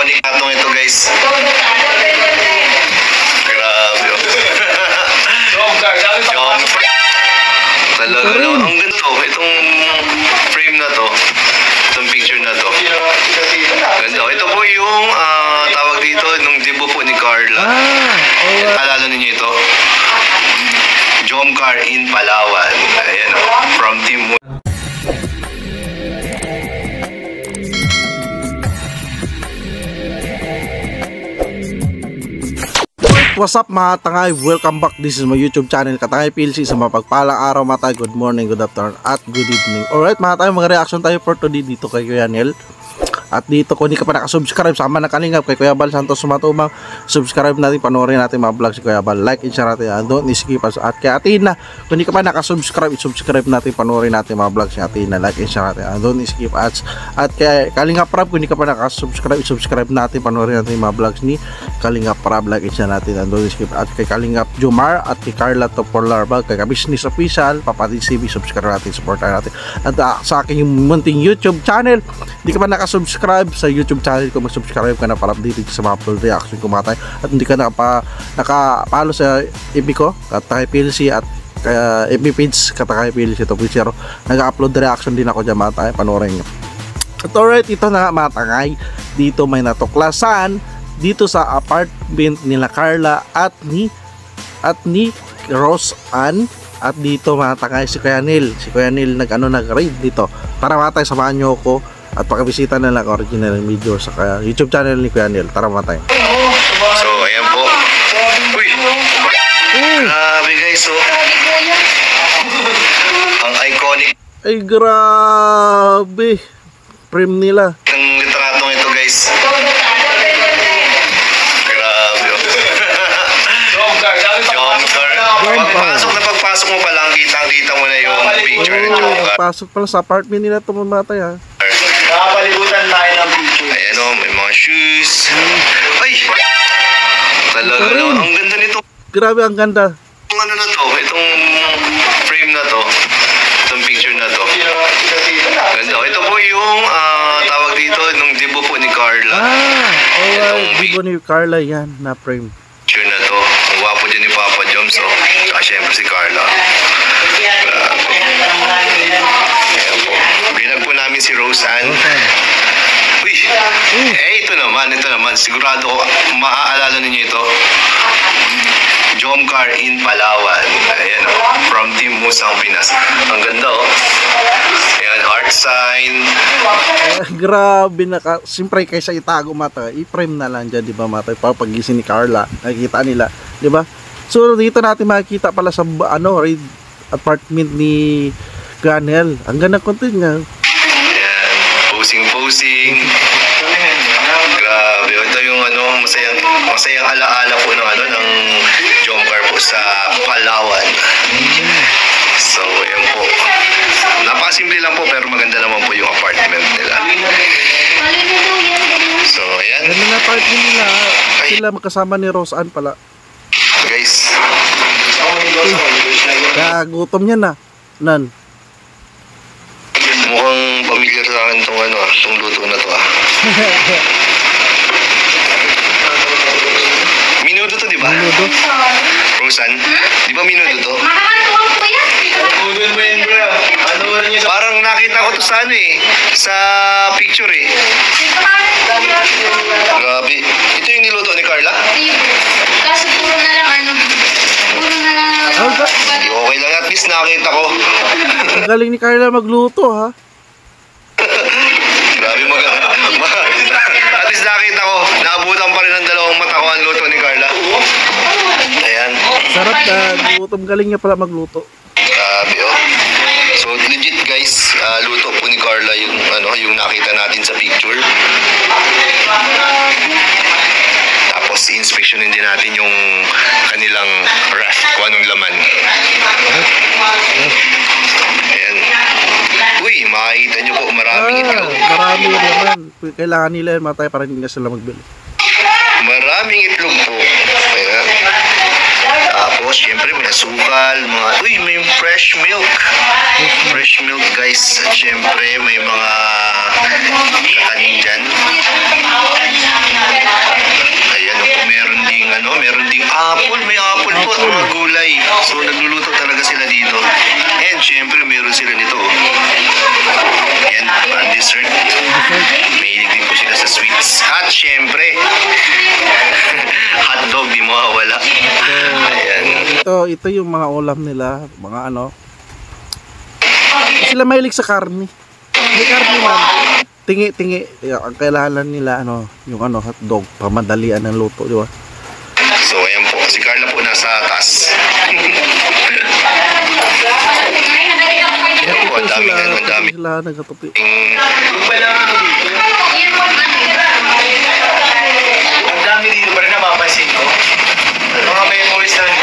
iconic atong ito, guys. Grabe. John talaga naman. Ang ganda to. Itong frame na to. Itong picture na to. Ganda. Ito po yung tawag dito nung debut po ni Carla. Alala ninyo ito? Jomcar in Palawan. Ayan o. From Team What's up mga tangay? Welcome back. This is my YouTube channel, Katangay PLC. Sa mapagpalang araw mga tayo. Good morning, good afternoon, at good evening. Alright mga tayo, mga reaction tayo for today dito kay Kuya Nel. At dito kung hindi ka pa nakasubscribe, sama na kalingap kay Kuya Bal Santos Sumatubang. Subscribe natin, panoorin natin mga vlog si Kuya Bal. Like and share natin, don't skip us. At kay Atina, kung hindi ka pa nakasubscribe, subscribe natin, panoorin natin mga vlog si Atina. Like and share natin, don't skip us. At kay Kalingap Rab, kung hindi ka pa nakasubscribe, subscribe natin, panoorin natin mga vlogs ni Kalingap Rab. Like and share natin, don't skip. At kay Kalingap Jomar at kay Carla Topolar Bag, kay Business Official, Papatin TV, subscribe natin, supportan natin. At sa akin yung munting YouTube channel, hindi ka pa nakasubscribe sa YouTube channel ko, mag-subscribe ka na para updated sa mga upload reaction ko mga tayo. At hindi ka nakapalo sa FB ko, Katangay PLC, at FB page Katangay PLC 2.0. Nag-upload reaction din ako dyan mga tayo, panoorin nyo. At alright, ito na mga tangay. Dito may natuklasan dito sa apartment nila Carla at ni Rose Ann. At dito mga tangay si Kuya Nel nag-raid dito. Tara mga tayo, samahan nyo ako at pakibisita na lang original video sa YouTube channel ni Kuya Nel. Tara mga tayo. So ayan po. Uy, grabe guys, oh. Ang iconic. Ay grabe, frame nila. Ang litratong ito guys. Grabe, oh. Pagpasok mo pa lang, kitang-kita mo na yung picture ni Jomcar. Pasok pala sa apartment nila ito mga tayo, ha. Nakapalibutan tayo ng picture. Ayan o, may mga shoes. Ay! Talaga naman, ang ganda nito. Grabe, ang ganda. Itong ano na to, itong frame na to, itong picture na to. Ganda. Ito po yung tawag dito nung debut po ni Carla. Debut ni Carla yan, na frame. Picture na to. Ang wapo din ni Papa Joms, oh. Tsaka syempre si Carla. Binag po namin si Rose Ann. Uy! Ito naman. Sigurado ko, maaalala ninyo ito. Jomcar in Palawan. Ayan o. From Team Musang Pinas. Ang ganda o. Ayan, heart sign. Grabe siyempre kaysa itago mata, i-frame na lang dyan, di ba mata? Papagising ni Carla, nakikita nila, di ba? So dito natin makikita pala sa raid apartment ni Ganel. Ang ganda content niya. Ayan, posing. Grabe, ito yung masayang alaala po ng Jomcar po sa Palawan. So, ayan po. Napakasimple lang po pero maganda naman po yung apartment nila. So, ayan. Ganda na apartment nila. Sila magkasama ni Rose Ann pala. Guys. Kaya gutom niya na. Nan. Mukhang familiar sa akin itong luto na to. Minudo to, di ba? Minudo? Rosan, di ba minudo to? Parang nakita ko to sa sa picture eh. Grabe. Ito yung niluto ni Carla? Kaso puro na lang Okay lang, at least nakita ko. Ang galing ni Carla magluto, ha? Grabe at least nakita ko. Naabutan pa rin ng dalawang mata ko ang luto ni Carla. Ayan. Sarap na gutom, galing niya pala magluto. Grabe oh. So legit guys, luto po ni Carla yung nakita natin sa picture. Tapos inspeksyonin din natin yung kanilang ref kung anong laman. Ayan. Uy, makikita nyo po maraming itlog. Marami naman. Kailangan nila yan matay para hindi na sila magbili. Maraming itlog po. Ayan. Tapos syempre may asukal, may fresh milk. Fresh milk guys. At syempre may mga kakanin dyan. At syempre, hotdog di mawawala. Ayan. Ito yung mga ulam nila, mga ano. Sila mahilig sa karne. May karne man. Tingi. Ang kailangan nila ano, yung ano hotdog, pamadalian ng luto, di ba? So ayan po, si Carla po nasa taas. Ayan po, ang dami nga, ang dami. Sila nagkatupi. Ang dami dito pa rin napapansin ko. Mga memories na rin.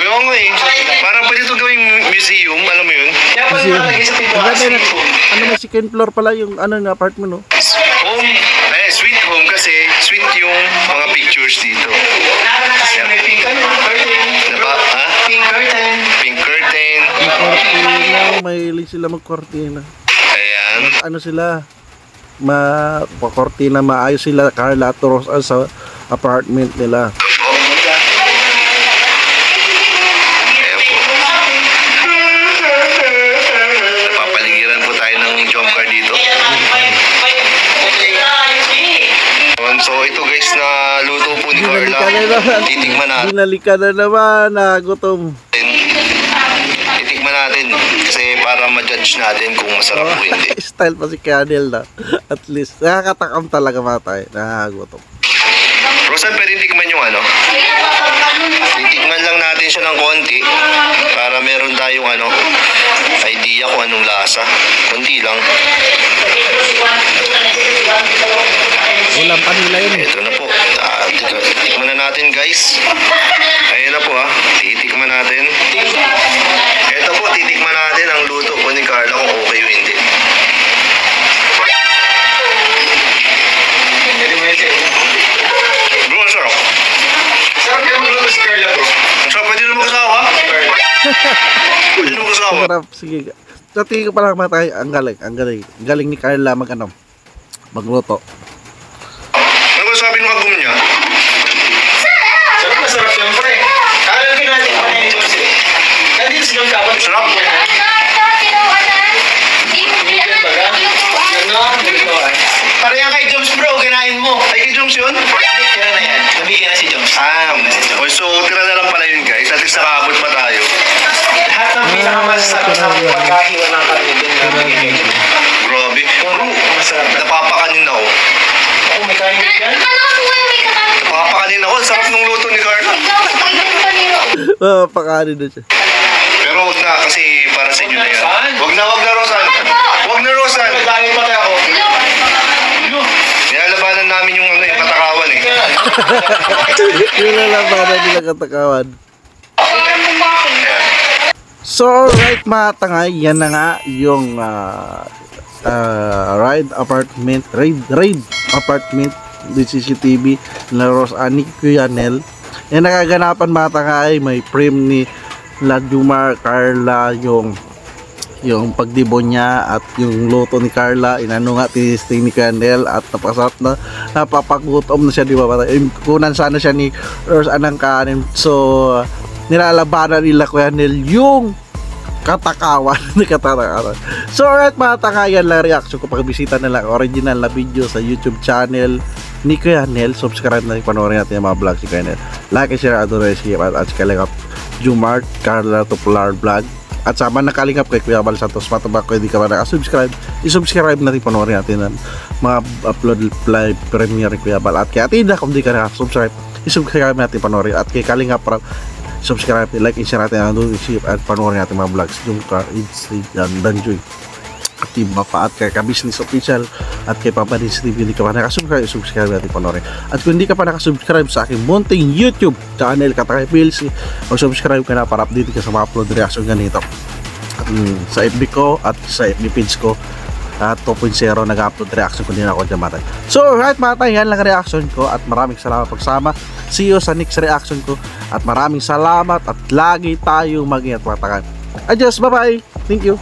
Kuya nga eh, parang pwede ito gawing museum, alam mo yun? Kasi ano may second floor pala yung ano na apartment, no? Home, sweet home kasi sweet yung mga pictures dito. May pink curtain. Diba? Ha? Pink curtain. Pink curtain. Kortina, mahilig sila magkortina. Ayan. Ano sila? Kortina, maayos sila, Carla at Rosa sa apartment nila. Ayan po. Napapaligiran po tayo ng jump car dito. So ito guys, na luto po ni Carla. Titikman natin. Binalikan na naman, nagutom. Titikman natin kasi para ma-judge natin kung masarap o hindi. Style pa si Canel na. At least, nakakatakam talaga mga tayo. Nakagutom. Rosan, pwede tikman yung ano? Titikman lang natin siya ng konti para meron tayong ano, idea kung anong lasa. Konti lang. Ulam pa nila yun. Ito na po. Titikman na natin guys. Ayun na po ha. Titikman natin. Ito po, titikman natin ang luto po ni Carla kung okay o hindi. Bro, ang sarap. Sarap yung luto si Carla, bro. Ang sarap, pwede na mag-asawa? Pwede na mag-asawa? Sarap. Sige. Sa tingin ko parang mga tayo, ang galing. Ang galing ni Carla magluto. Ano ba sabi ng kagum niya? Sarap na sarap yung pre. Alam natin kung ano yung juice eh. Nandito si John Cabot. Sarap. Parang kay Jones bro, ganahin mo. Ay, kay Joms yun? Tira na yan. Nabigyan na si Jones. So tira na lang pala yun guys. At least nakaabot pa tayo. Lahat ng pinakamasarap na pagkahiwa ng karne din na nabigyan kay Jones. Grabe. Bro, Masarap na. napapakanin ako. Ako may kanin din yan. Napapakanin ako. Ang sarap ng luto ni Carla. Pakanin na siya. Pero wag na kasi para sa inyo na yan. Wag na Rosan. Wag na Rosan. Nagdangin pa tayo ako. Nilalabanan namin yung ano, yung katakawan eh. Yung lalabanan nila katakawan. So, alright mga tangay, yan na nga yung raid apartment di CCTV na Rosani Cuyanel. Yan nakaganapan mga tangay, may frame ni Ladumar Carla yung pagdibo niya at yung luto ni Carla, inano nga tinisting ni Canel at napasarap na, napapagutom na siya, di ba? Kunan sana siya ni Rose anang kanin. So nilalabanan nila Canel yung katakawan ni katakawan. So alright mga tangayan lang reaction ko, pagbisita na lang original na video sa YouTube channel ni Canel. Subscribe na rin, panoorin natin yung mga vlogs ni Canel. Like and share, adore, skip at kalingap Jumart Carla Popular Vlog. At sama na kalingap kay Kuya Bal Santos Matubak. Kung hindi ka ba nakasubscribe, isubscribe natin, panoorin natin ang mga upload live premiere ni Kuya Bal. At kay Atinda, kung hindi ka nakasubscribe, isubscribe natin, panoorin. At kay Kalingap para subscribe, like, and share natin ang ship at panoorin natin mga vlogs yung car, Danjoy at Team Mapa at kay Ka-Business Official at kay Papadins TV. Hindi ka pa nakasubscribe, subscribe natin, panoorin. At kung hindi ka pa nakasubscribe sa aking munting YouTube channel Katangay PLC, mag-subscribe ka na para update ka sa mga upload reaction ganito sa FB ko at sa FB page ko at 2.0 nag-upload reaction ko din ako dyan matay. So right matay, yan lang reaction ko at maraming salamat pagsama. See you sa next reaction ko at maraming salamat at lagi tayong mag-ingat mga tangan. Adios, bye bye, thank you.